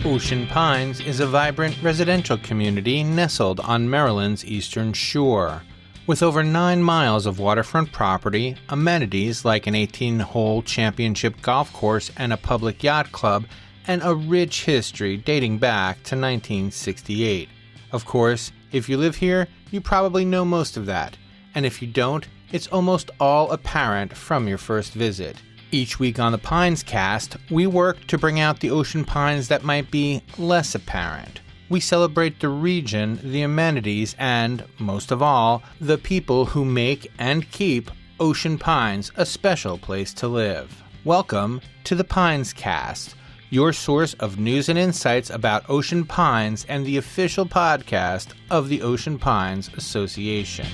Ocean Pines is a vibrant residential community nestled on Maryland's eastern shore. With over 9 miles of waterfront property, amenities like an 18-hole championship golf course and a public yacht club, and a rich history dating back to 1968. Of course, if you live here, you probably know most of that. And if you don't, it's almost all apparent from your first visit. Each week on the Pines Cast, we work to bring out the ocean pines that might be less apparent. We celebrate the region, the amenities, and, most of all, the people who make and keep Ocean Pines a special place to live. Welcome to the Pines Cast, your source of news and insights about Ocean Pines and the official podcast of the Ocean Pines Association.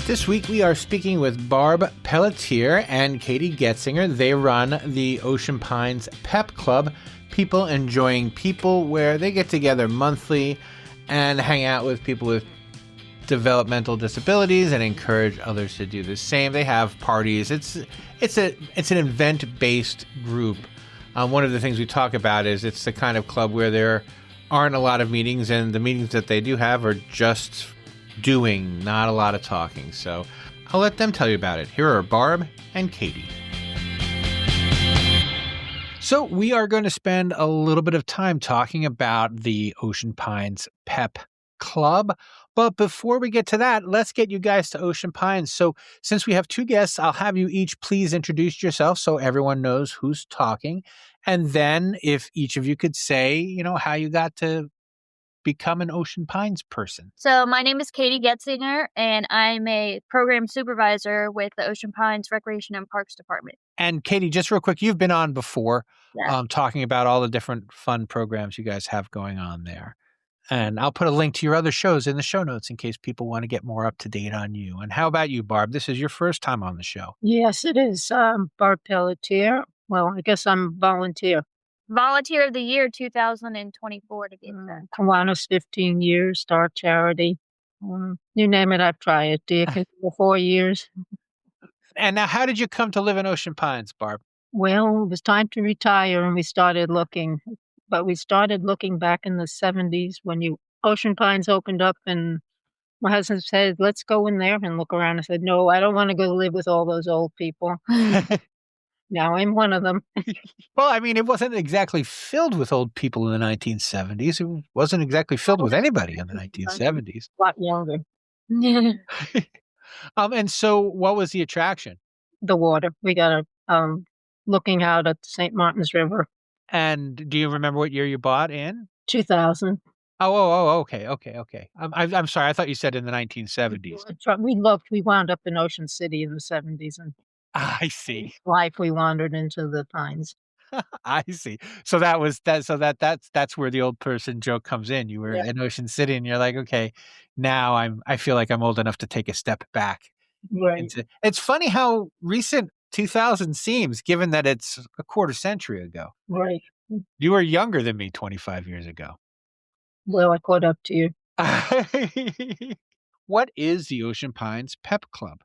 This week we are speaking with Barb Pelletier and Katie Getzinger. They run the Ocean Pines P.E.P Club, People Enjoying People, where they get together monthly and hang out with people with developmental disabilities and encourage others to do the same. They have parties. It's an event-based group. One of the things we talk about is it's the kind of club where there aren't a lot of meetings, and the meetings that they do have are just doing, not a lot of talking. So I'll let them tell you about it. Here are Barb and Katie. So we are going to spend a little bit of time talking about the Ocean Pines P.E.P Club. But before we get to that, let's get you guys to Ocean Pines. So since we have two guests, I'll have you each please introduce yourself so everyone knows who's talking. And then if each of you could say, how you got to become an Ocean Pines person. So my name is Katie Getzinger, and I'm a program supervisor with the Ocean Pines Recreation and Parks Department. And Katie, just real quick, you've been on before, Yeah. Talking about all the different fun programs you guys have going on there. And I'll put a link to your other shows in the show notes in case people want to get more up to date on you. And how about you, Barb? This is your first time on the show. Yes, it is. Barb Pelletier. Well, I guess I'm volunteer. Volunteer of the Year 2024 to get that. Kiwanis 15 years, Star Charity. You name it, I've tried it. Dear Kids for 4 years. And now, how did you come to live in Ocean Pines, Barb? Well, it was time to retire, and we started looking. But we started looking back in the 70s when Ocean Pines opened up, and my husband said, let's go in there and look around. I said, no, I don't want to go live with all those old people. Now I'm one of them. Well, I mean, it wasn't exactly filled with old people in the 1970s. It wasn't exactly filled with anybody in the 1970s. A lot younger. And so what was the attraction? The water. We got looking out at the St. Martin's River. And do you remember what year you bought in? 2000. Okay. I'm sorry. I thought you said in the 1970s. We wound up in Ocean City in the 70s, and I see. Life, we wandered into the Pines. I see. So that was that. So that's where the old person joke comes in. You were in Ocean City, and you're like, okay, now I feel like I'm old enough to take a step back. Right. It's funny how recent 2000 seems, given that it's a quarter century ago. Right. You were younger than me 25 years ago. Well, I caught up to you. What is the Ocean Pines P.E.P Club?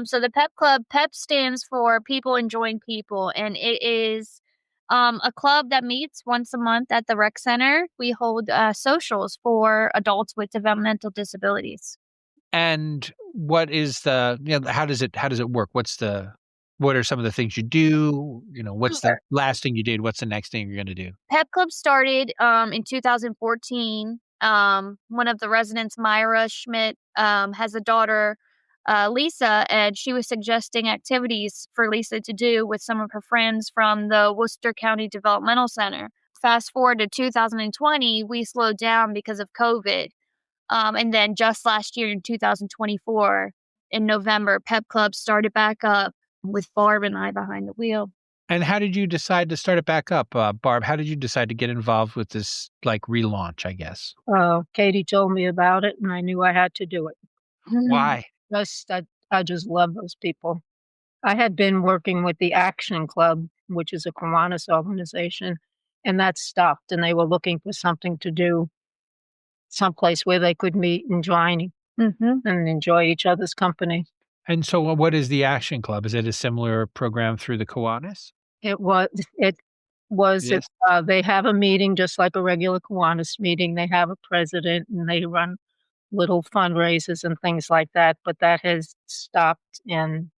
So the P.E.P Club, P.E.P stands for People Enjoying People, and it is a club that meets once a month at the rec center. We hold socials for adults with developmental disabilities. And what is how does it work? What are some of the things you do? What's the last thing you did? What's the next thing you're going to do? P.E.P Club started in 2014. One of the residents, Myra Schmidt, has a daughter, Lisa, and she was suggesting activities for Lisa to do with some of her friends from the Worcester County Developmental Center. Fast forward to 2020, we slowed down because of COVID. And then just last year in 2024, in November, P.E.P Club started back up with Barb and I behind the wheel. And how did you decide to start it back up, Barb? How did you decide to get involved with this relaunch, I guess? Katie told me about it, and I knew I had to do it. Why? I just love those people. I had been working with the Action Club, which is a Kiwanis organization, and that stopped, and they were looking for something to do, someplace where they could meet and join and enjoy each other's company. And so what is the Action Club? Is it a similar program through the Kiwanis? It was that Yes. they have a meeting just like a regular Kiwanis meeting. They have a president and they run little fundraisers and things like that, but that has stopped and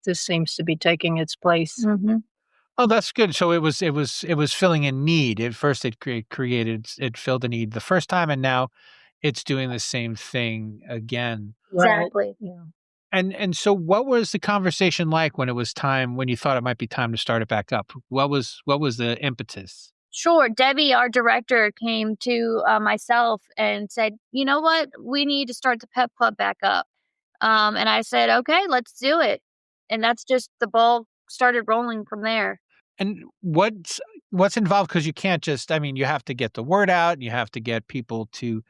this seems to be taking its place. Mm-hmm. Oh, that's good. So it was filling a need. At first, it filled a need the first time, and now it's doing the same thing again. Right. Exactly. Yeah. And so, what was the conversation like when it was time when you thought it might be time to start it back up? What was the impetus? Sure. Debbie, our director, came to myself and said, "You know what? We need to start the Pep Club back up." And I said, "Okay, let's do it." And that's just the ball started rolling from there. And what's involved? Because you can't just. I mean, you have to get the word out. And you have to get people to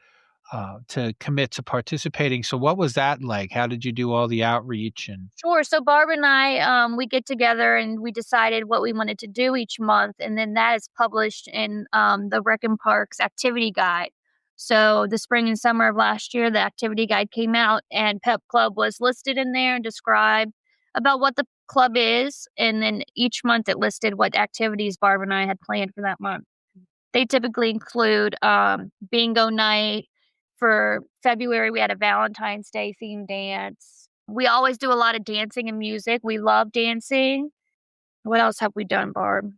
commit to participating. So, what was that like? How did you do all the outreach and? Sure. So Barb and I, we get together and we decided what we wanted to do each month, and then that is published in the Rec and Parks activity guide. So the spring and summer of last year, the activity guide came out, and Pep Club was listed in there and described about what the club is, and then each month it listed what activities Barb and I had planned for that month. They typically include bingo night. For February, we had a Valentine's Day themed dance. We always do a lot of dancing and music. We love dancing. What else have we done, Barb?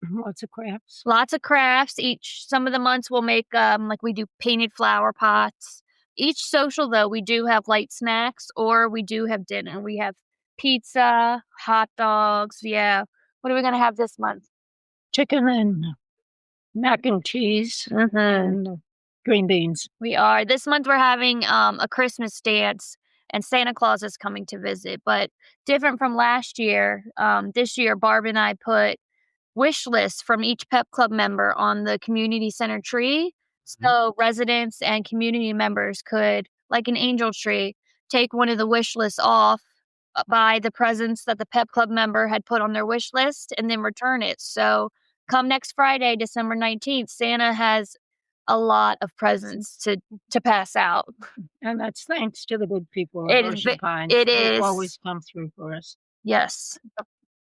Lots of crafts. Lots of crafts. Some of the months we'll make like we do painted flower pots. Each social though, we do have light snacks or we do have dinner. We have pizza, hot dogs. Yeah. What are we gonna have this month? Chicken and mac and cheese Mm-hmm. and green beans. We are. This month we're having a Christmas dance and Santa Claus is coming to visit, but different from last year. This year Barb and I put wish lists from each Pep Club member on the community center tree. Mhm. So residents and community members could, like an angel tree, take one of the wish lists off by the presents that the Pep Club member had put on their wish list and then return it. So come next Friday, December 19th, Santa has a lot of presents to pass out. And that's thanks to the good people of It is Ocean Pines. it They is. always come through for us. Yes.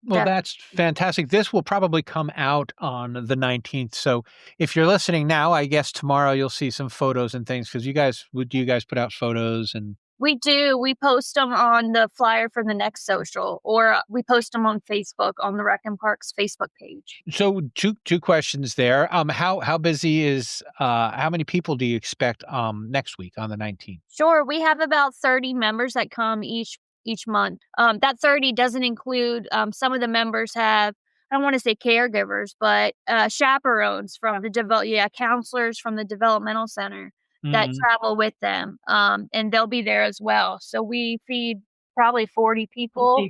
Well, Def- that's fantastic. This will probably come out on the 19th. So if you're listening now, I guess tomorrow you'll see some photos and things because do you guys put out photos and We do. We post them on the flyer for the next social, or we post them on Facebook on the Rec and Parks Facebook page. so two questions there. How busy is how many people do you expect next week on the 19th? Sure, we have about 30 members that come each month. That 30 doesn't include some of the members have, I don't want to say caregivers, but chaperones from the counselors from the developmental center that Mhm. travel with them, and they'll be there as well. So we feed probably 40 people.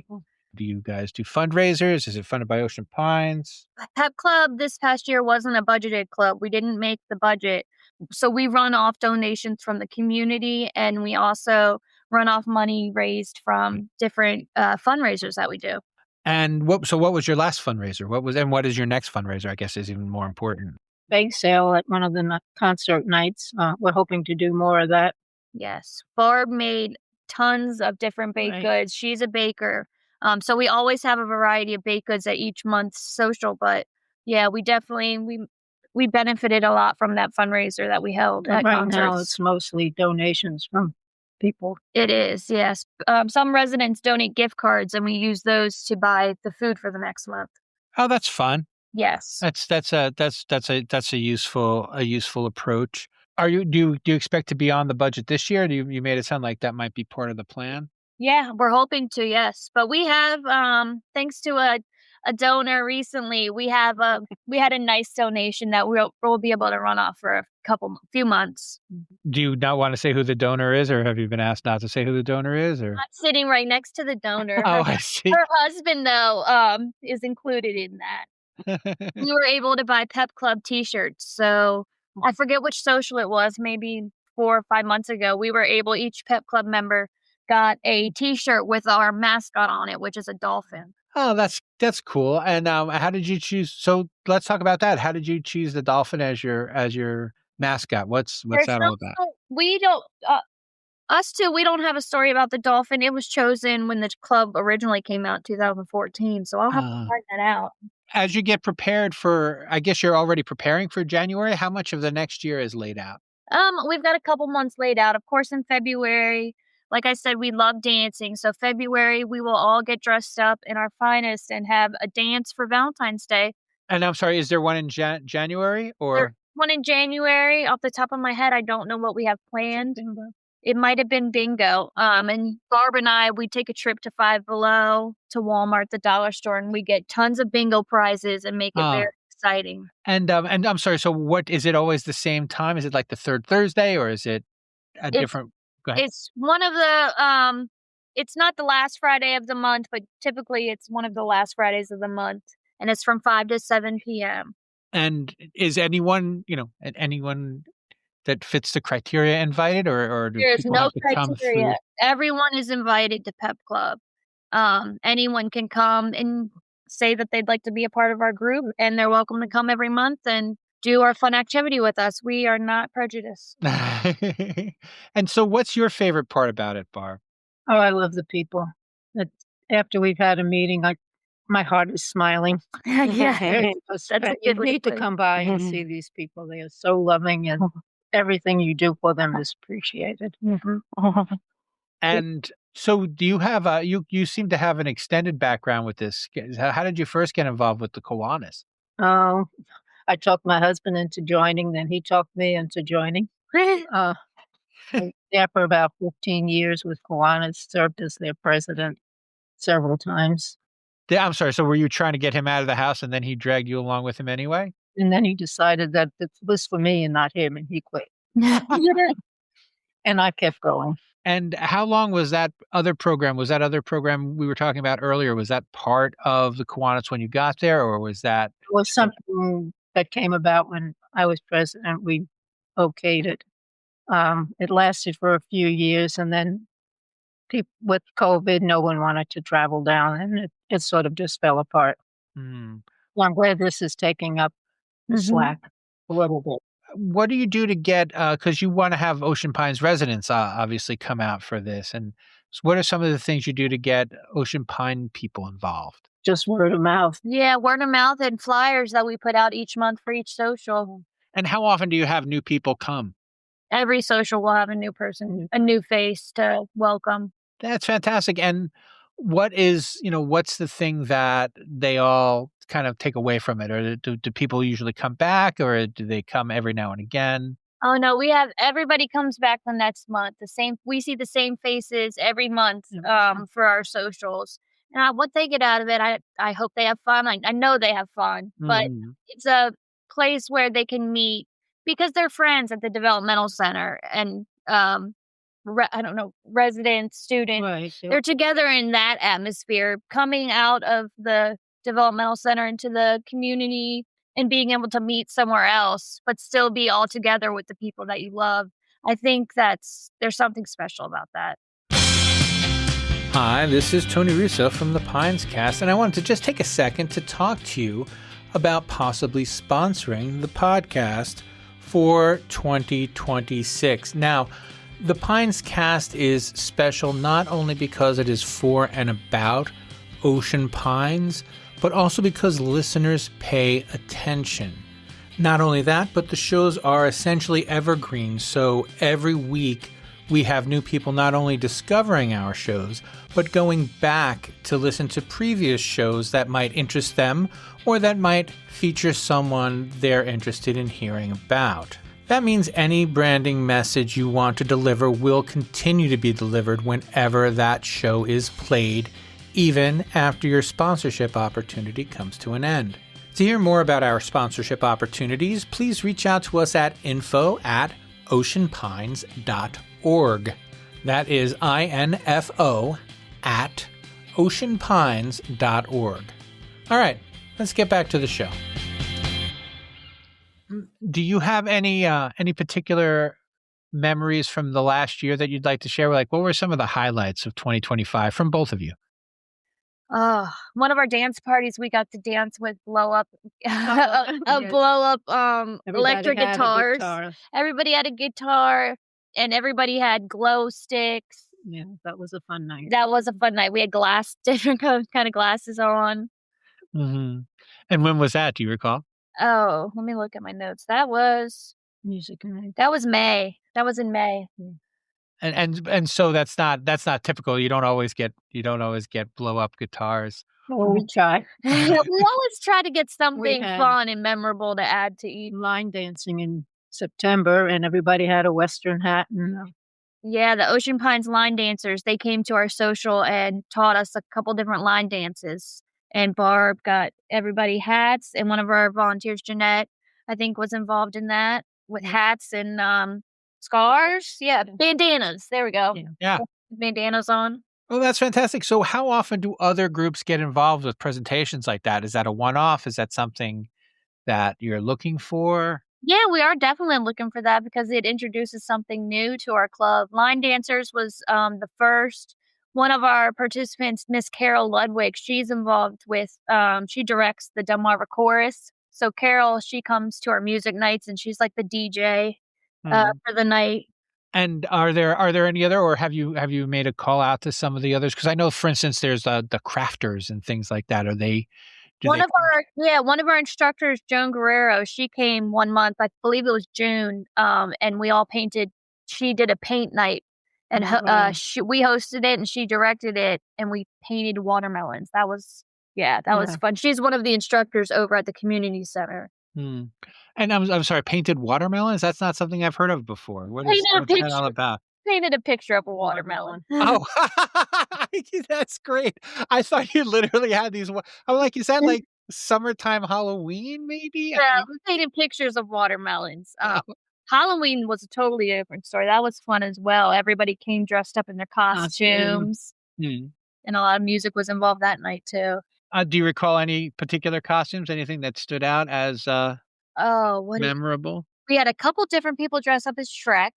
Do you guys do fundraisers? Is it funded by Ocean Pines? Pep Club this past year wasn't a budgeted club. We didn't make the budget. So we run off donations from the community and we also run off money raised from different fundraisers that we do. And what was your last fundraiser? What is your next fundraiser? I guess is even more important. Bake sale at one of the concert nights. We're hoping to do more of that. Yes. Barb made tons of different baked goods. She's a baker. So we always have a variety of baked goods at each month's social. But yeah, we definitely we benefited a lot from that fundraiser that we held at Right concerts. now, it's mostly donations from people. It is, yes. Some residents donate gift cards, and we use those to buy the food for the next month. Oh, that's fun. Yes. That's a useful approach. Do you expect to be on the budget this year? You made it sound like that might be part of the plan? Yeah, we're hoping to, yes. But we have, thanks to a donor recently, we had a nice donation that we'll be able to run off for a few months. Do you not want to say who the donor is, or have you been asked not to say who the donor is? Or I'm sitting right next to the donor. oh, I see. Her husband, though, is included in that. We were able to buy Pep Club T-shirts. So I forget which social it was, maybe 4 or 5 months ago. Each Pep Club member got a T-shirt with our mascot on it, which is a dolphin. Oh, that's cool. And how did you choose? So let's talk about that. How did you choose the dolphin as your mascot? What's that all about? We don't. Us two, we don't have a story about the dolphin. It was chosen when the club originally came out in 2014. So I'll have to find that out. as you get prepared for, I guess you're already preparing for January. How much of the next year is laid out? We've got a couple months laid out. Of course, in February, like I said, we love dancing. So February, we will all get dressed up in our finest and have a dance for Valentine's Day. And I'm sorry, is there one in January There's or? one in January. Off the top of my head, I don't know what we have planned. It might have been bingo. And Barb and I, we take a trip to Five Below, to Walmart, the dollar store, and we get tons of bingo prizes and make it very exciting. And I'm sorry, so what is it always the same time? Is it like the third Thursday or is it a different? Go ahead. It's one of the it's not the last Friday of the month, but typically it's one of the last Fridays of the month, and it's from 5 to 7 p.m. And is anyone, anyone that fits the criteria invited, or do There's people no have to come criteria. through? Everyone is invited to Pep Club. Anyone can come and say that they'd like to be a part of our group, and they're welcome to come every month and do our fun activity with us. We are not prejudiced. And so what's your favorite part about it, Barb? Oh, I love the people. After we've had a meeting, my heart is smiling. Yeah, That's that's a you good way to need to put it. come by and see these people. They are so loving, and everything you do for them is appreciated. And so do you have you seem to have an extended background with this. How did you first get involved with the Kiwanis? Oh, I talked my husband into joining, then he talked me into joining. I was there for about 15 years with Kiwanis, served as their president several times. I'm sorry, so were you trying to get him out of the house and then he dragged you along with him anyway? And then he decided that it was for me and not him, and he quit. And I kept going. And how long was that other program? Was that other program we were talking about earlier, was that part of the Kiwanis when you got there, or was that? It was something that came about when I was president. We okayed it. It lasted for a few years, and then with COVID, no one wanted to travel down, and it sort of just fell apart. Hmm. Well, I'm glad this is taking up the slack a little bit. What do you do to get, because you want to have Ocean Pines residents obviously come out for this. And so what are some of the things you do to get Ocean Pine people involved? Just word of mouth. Yeah, word of mouth and flyers that we put out each month for each social. And how often do you have new people come? Every social will have a new person, a new face to welcome. That's fantastic. And what's the thing that they all kind of take away from it? Or do people usually come back, or do they come every now and again? Oh no, everybody comes back the next month. We see the same faces every month for our socials. And what they get out of it, I hope they have fun. I know they have fun, but it's a place where they can meet because they're friends at the developmental center and residents, students. Right. They're together in that atmosphere, coming out of the developmental center into the community and being able to meet somewhere else, but still be all together with the people that you love. I think there's something special about that. Hi, this is Tony Russo from the Pines Cast, and I wanted to just take a second to talk to you about possibly sponsoring the podcast for 2026. Now, the Pines Cast is special not only because it is for and about Ocean Pines, but also because listeners pay attention. Not only that, but the shows are essentially evergreen, so every week we have new people not only discovering our shows, but going back to listen to previous shows that might interest them or that might feature someone they're interested in hearing about. That means any branding message you want to deliver will continue to be delivered whenever that show is played, even after your sponsorship opportunity comes to an end. To hear more about our sponsorship opportunities, please reach out to us at info@oceanpines.org. That is info@oceanpines.org. All right, let's get back to the show. Do you have any particular memories from the last year that you'd like to share? Like, what were some of the highlights of 2025 from both of you? One of our dance parties, we got to dance with blow up electric guitars. Everybody had a guitar, and everybody had glow sticks. Yeah, that was a fun night. We had different kind of glasses on. Hmm. And when was that? Do you recall? Oh, let me look at my notes. Music night. That was May. That was in May. And so that's not typical. You don't always get blow up guitars. Well, we try. We always try to get something had fun and memorable to add to each. line dancing in September, and everybody had a Western hat and Yeah, the Ocean Pines line dancers, they came to our social and taught us a couple different line dances. And Barb got everybody hats, and one of our volunteers, Jeanette, I think was involved in that with hats and scarves. Yeah, bandanas. There we go. Yeah. Bandanas on. Well, that's fantastic. So how often do other groups get involved with presentations like that? Is that a one-off? Is that something that you're looking for? Yeah, we are definitely looking for that because it introduces something new to our club. Line dancers was the first. One of our participants, Miss Carol Ludwig, she's involved with. She directs the Delmarva Chorus. So Carol, she comes to our music nights and she's like the DJ Mhm. for the night. And are there any other, or have you made a call out to some of the others? Because I know, for instance, there's the crafters and things like that. Do One they? of our instructors, Joan Guerrero, she came 1 month, I believe it was June, and we all painted. She did a paint night, and Oh, wow. we hosted it, and she directed it, and we painted watermelons. That was Yeah. fun. She's one of the instructors over at the community center. Hmm. And I'm sorry, painted watermelons? That's not something I've heard of before. Painted a What's that all picture. about? Painted a picture of a watermelon. Oh, that's great. I thought you literally had these. I'm like, is that like summertime Halloween? Maybe. Yeah, we painted pictures of watermelons. Halloween was a totally different story. That was fun as well. Everybody came dressed up in their costumes, Hmm. and a lot of music was involved that night too. Do you recall any particular costumes? Anything that stood out as Oh, what is memorable? we had a couple different people dress up as Shrek.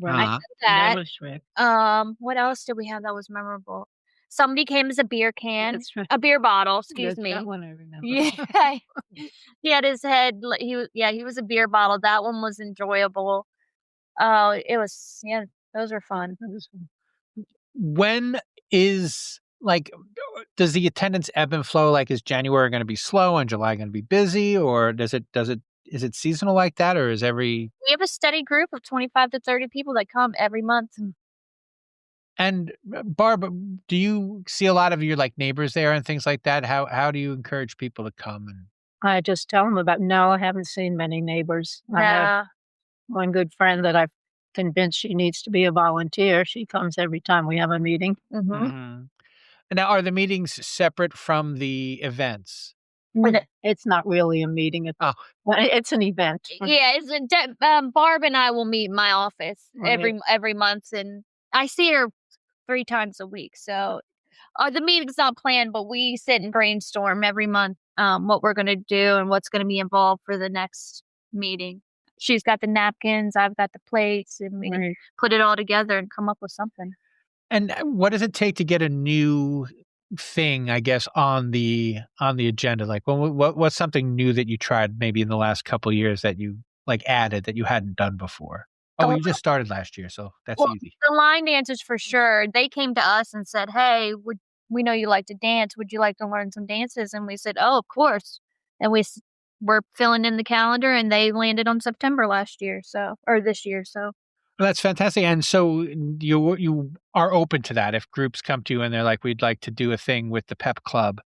I Right. Uh-huh. said that. was Shrek. What else did we have that was memorable? Somebody came as a beer can, That's right. a beer bottle, excuse That me. one I remember. Yeah. He had his head he was a beer bottle. That one was enjoyable. Oh, it was those were fun. That was fun. When is like, does the attendance ebb and flow? Like, is January going to be slow and July going to be busy, or is it seasonal like that, or is every? We have a steady group of 25 to 30 people that come every month. And Barb, do you see a lot of your like neighbors there and things like that? How do you encourage people to come? And I just tell them about no, I haven't seen many neighbors. I have Nah. one good friend that I've convinced she needs to be a volunteer. She comes every time we have a meeting. Mhm. Mhm. Now, are the meetings separate from the events? It's not really a meeting. Oh, It's an event. Yeah, it's Barb and I will meet in my office Right. every month, and I see her 3 times a week. So, the meeting's not planned, but we sit and brainstorm every month what we're gonna do and what's gonna be involved for the next meeting. She's got the napkins, I've got the plates, and we Right. put it all together and come up with something. and what does it take to get a new thing, I guess, on the agenda? Like, what's something new that you tried maybe in the last couple of years that you like added that you hadn't done before? Oh, Oh, you just started last year, so that's well, easy. the line dancers for sure. They came to us and said, "Hey, would we know you like to dance? Would you like to learn some dances?" And we said, "Oh, of course." And we're filling in the calendar, and they landed on September last year, or this year. So, Well, that's fantastic. And so you are open to that if groups come to you and they're like, "We'd like to do a thing with the Pep Club."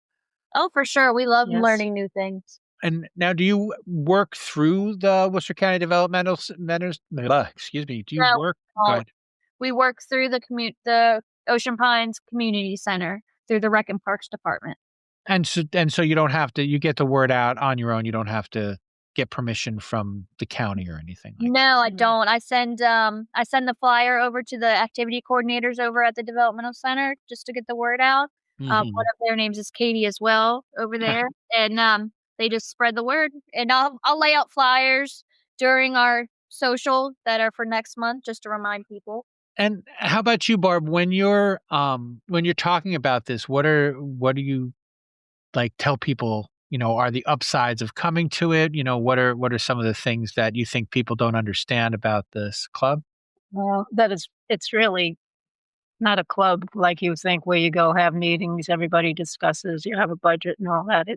oh, for sure, we love Yes. learning new things. And now, do you work through the Worcester County Developmental Centers? Excuse me. Do you No, work? Go uh, ahead. we work through the Ocean Pines Community Center through the Rec and Parks Department. And so you don't have to. You get the word out on your own. You don't have to get permission from the county or anything like. No, I Mhm. don't. I send the flyer over to the activity coordinators over at the developmental center just to get the word out. One Mhm. of their names is Katie as well over there, and they just spread the word. And I'll lay out flyers during our social that are for next month just to remind people. And how about you, Barb? When you're talking about this, what do you like tell people? Are the upsides of coming to it? What are some of the things that you think people don't understand about this club? Well, it's really not a club like you think where you go have meetings, everybody discusses, you have a budget and all that.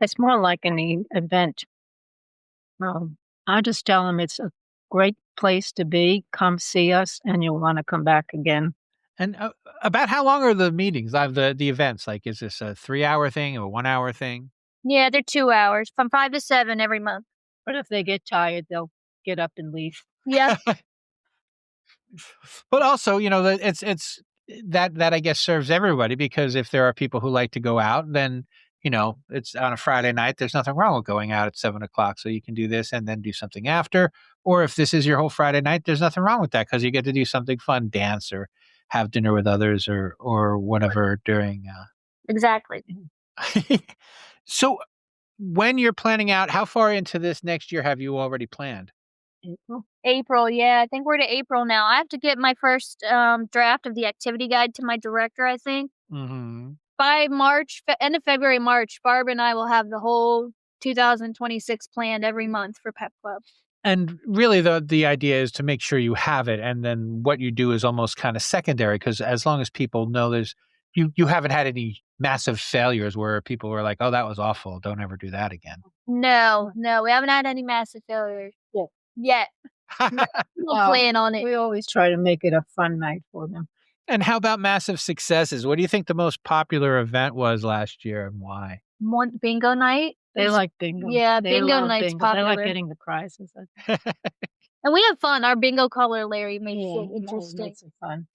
It's more like an event. I just tell them it's a great place to be. Come see us, and you'll want to come back again. And about how long are the meetings, the events? Like, is this a 3-hour thing or a 1-hour thing? Yeah, they're 2 hours from 5 to 7 every month. But if they get tired, they'll get up and leave. Yeah. But also, it's that I guess serves everybody, because if there are people who like to go out, then it's on a Friday night. There's nothing wrong with going out at 7 o'clock, so you can do this and then do something after. Or if this is your whole Friday night, there's nothing wrong with that, because you get to do something fun, dance or have dinner with others or whatever during. Exactly. So, when you're planning out, how far into this next year have you already planned? April, yeah. I think we're to April now. I have to get my first draft of the activity guide to my director, I think. Mm-hmm. By March, end of February, March, Barb and I will have the whole 2026 planned every month for P.E.P Club. And really, the idea is to make sure you have it, and then what you do is almost kind of secondary, because as long as people know you haven't had any massive failures where people were like, "Oh, that was awful. Don't ever do that again." No, we haven't had any massive failures yet. We'll plan on it. We always try to make it a fun night for them. And how about massive successes? What do you think the most popular event was last year, and why? Bingo night. They like bingo. Yeah, They bingo love night's bingo. popular. They like getting the prizes. And we have fun. Our bingo caller Larry makes it interesting. Makes it fun.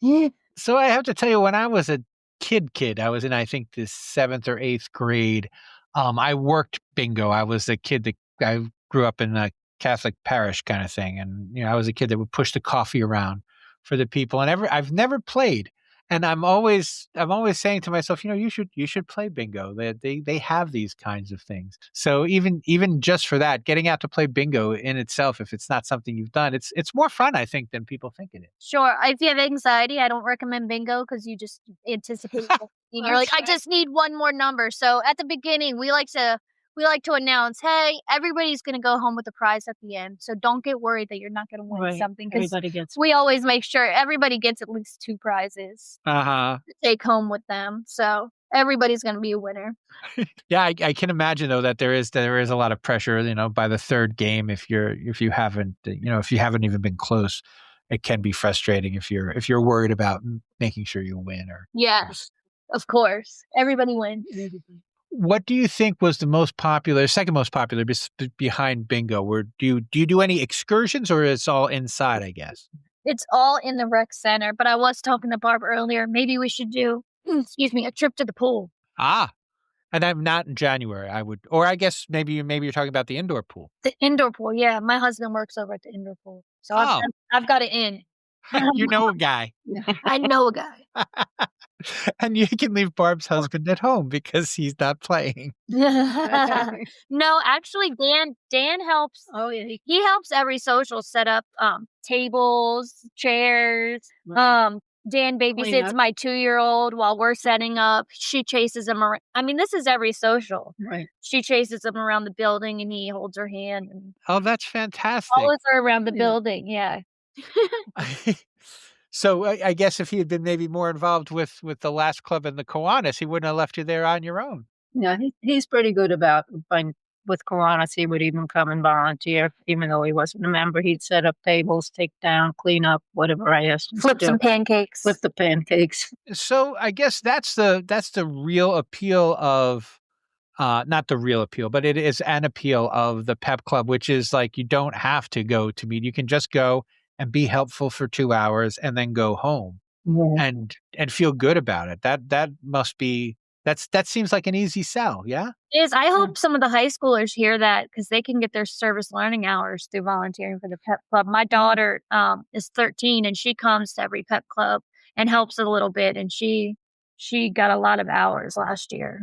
So I have to tell you, when I was a kid, I was in, I think, the 7th or 8th grade. I worked bingo. I was a kid that I grew up in a Catholic parish kind of thing, and I was a kid that would push the coffee around for the people. And I've never played, and I'm always saying to myself, you should play bingo. They have these kinds of things. So even just for that, getting out to play bingo in itself, if it's not something you've done, it's more fun, I think, than people think it is. Sure. If you have anxiety, I don't recommend bingo, because you just anticipate. You're like, I just need one more number. So at the beginning, we like to announce, hey, everybody's going to go home with a prize at the end. So don't get worried that you're not going to win something, because we always make sure everybody gets at least 2 prizes to take home with them. So everybody's going to be a winner. Yeah, I can imagine, though, that there is a lot of pressure, by the third game. If you haven't even been close, it can be frustrating if you're worried about making sure you win. Or yes, of course, everybody wins. What do you think was the second most popular behind bingo? Do you do any excursions, or it's all inside, I guess? It's all in the rec center, but I was talking to Barb earlier. Maybe we should do, a trip to the pool. And I'm not in January. Or I guess maybe you're talking about the indoor pool. The indoor pool, yeah. My husband works over at the indoor pool, so I've got it in. You know a guy. I know a guy. And you can leave Barb's husband at home because he's not playing. No, actually, Dan helps. Oh, yeah. He helps every social set up tables, chairs. Dan babysits my 2-year-old while we're setting up. She chases him around. I mean, this is every social. Right. She chases him around the building, and he holds her hand. And oh, that's fantastic. follows her around the building, yeah. So I guess if he had been maybe more involved with the last club in the Kiwanis, he wouldn't have left you there on your own. Yeah, he's pretty good about with Kiwanis. He would even come and volunteer, even though he wasn't a member. He'd set up tables, take down, clean up, whatever I asked him. Flip some pancakes. Flip the pancakes. So I guess that's the real appeal of. Not the real appeal, but it is an appeal of the P.E.P Club, which is like, you don't have to go to meet. You can just go and be helpful for 2 hours and then go home and feel good about it. That must be, that seems like an easy sell. Yeah. It is. I hope some of the high schoolers hear that, because they can get their service learning hours through volunteering for the P.E.P Club. My daughter is 13, and she comes to every P.E.P Club and helps a little bit. And she got a lot of hours last year.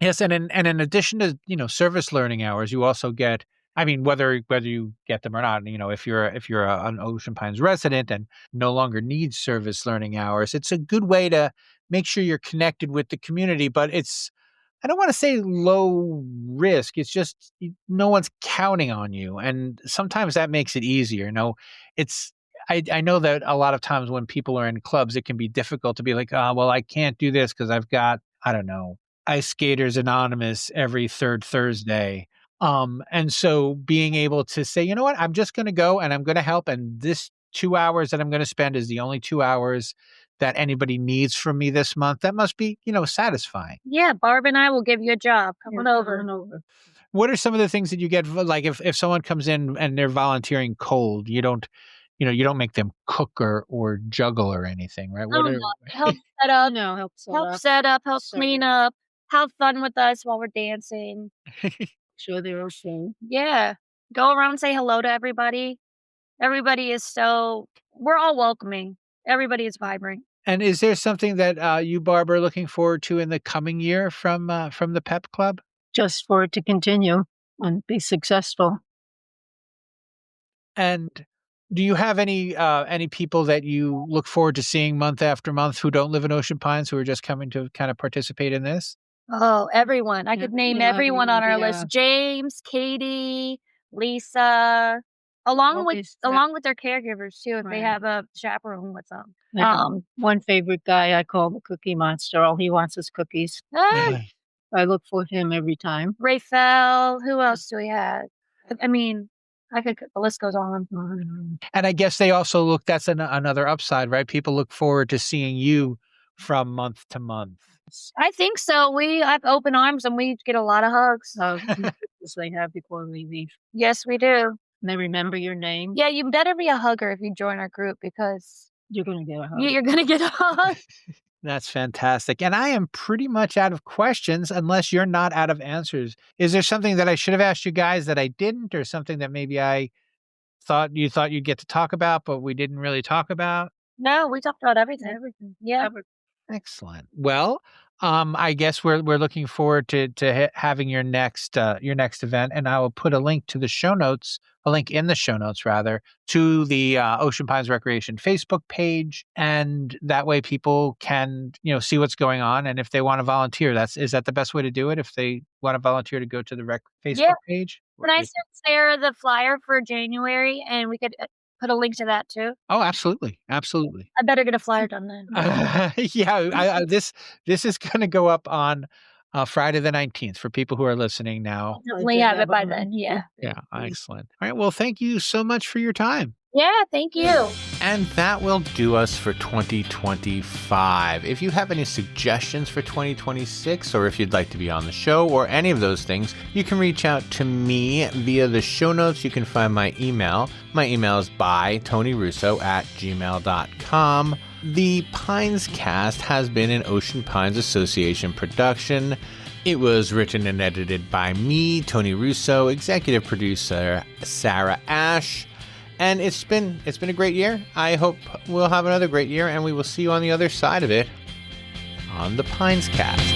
Yes, and in addition to service learning hours, you also get, I mean, whether you get them or not, if you're an Ocean Pines resident and no longer needs service learning hours, it's a good way to make sure you're connected with the community. But I don't want to say low risk. It's just no one's counting on you, and sometimes that makes it easier. I know that a lot of times when people are in clubs, it can be difficult to be like, well, I can't do this because I've got, I don't know, Ice Skaters Anonymous every third Thursday. And so being able to say, you know what, I'm just going to go and I'm going to help. And this 2 hours that I'm going to spend is the only 2 hours that anybody needs from me this month. That must be, satisfying. Yeah, Barb and I will give you a job. Come on over. What are some of the things that you get? Like if someone comes in and they're volunteering cold, you don't make them cook or juggle or anything, right? Oh, no. Help set up. No, Help set up. Help clean up. Have fun with us while we're dancing. Sure they're okay. Yeah. Go around and say hello to everybody. Everybody is we're all welcoming. Everybody is vibrant. And is there something that you, Barb, are looking forward to in the coming year from the PEP Club? Just for it to continue and be successful. And do you have any people that you look forward to seeing month after month who don't live in Ocean Pines who are just coming to kind of participate in this? Oh, everyone. I could name everyone on our list. James, Katie, Lisa, along with their caregivers too, if they have a chaperone with them. One favorite guy I call the Cookie Monster. All he wants is cookies. I look for him every time. Raphael. Who else do we have? I mean, the list goes on. And I guess they also that's another upside, right? People look forward to seeing you from month to month. I think so. We have open arms and we get a lot of hugs. As they have before we leave. Yes, we do. And they remember your name. Yeah, you better be a hugger if you join our group because you're going to get a hug. You're going to get a hug. That's fantastic. And I am pretty much out of questions unless you're not out of answers. Is there something that I should have asked you guys that I didn't, or something that maybe I thought you'd get to talk about, but we didn't really talk about? No, we talked about everything. Yeah. Excellent. Well, I guess we're looking forward to having your next event, and I will put a link in the show notes rather, to the Ocean Pines Recreation Facebook page, and that way people can see what's going on, and if they want to volunteer, is that the best way to do it? If they want to volunteer, to go to the Facebook page. Can I send Sarah the flyer for January, and we could put a link to that too? Oh, absolutely. I better get a flyer done then. This is going to go up on Friday the 19th for people who are listening now. I'll definitely have it by then. Yeah. Yeah. Excellent. All right. Well, thank you so much for your time. Yeah, thank you. And that will do us for 2025. If you have any suggestions for 2026, or if you'd like to be on the show, or any of those things, you can reach out to me via the show notes. You can find my email. My email is bytonyrusso@gmail.com. The Pines Cast has been an Ocean Pines Association production. It was written and edited by me, Tony Russo, executive producer Sarah Ash. And it's been a great year. I hope we'll have another great year, and we will see you on the other side of it on the Pines Cast.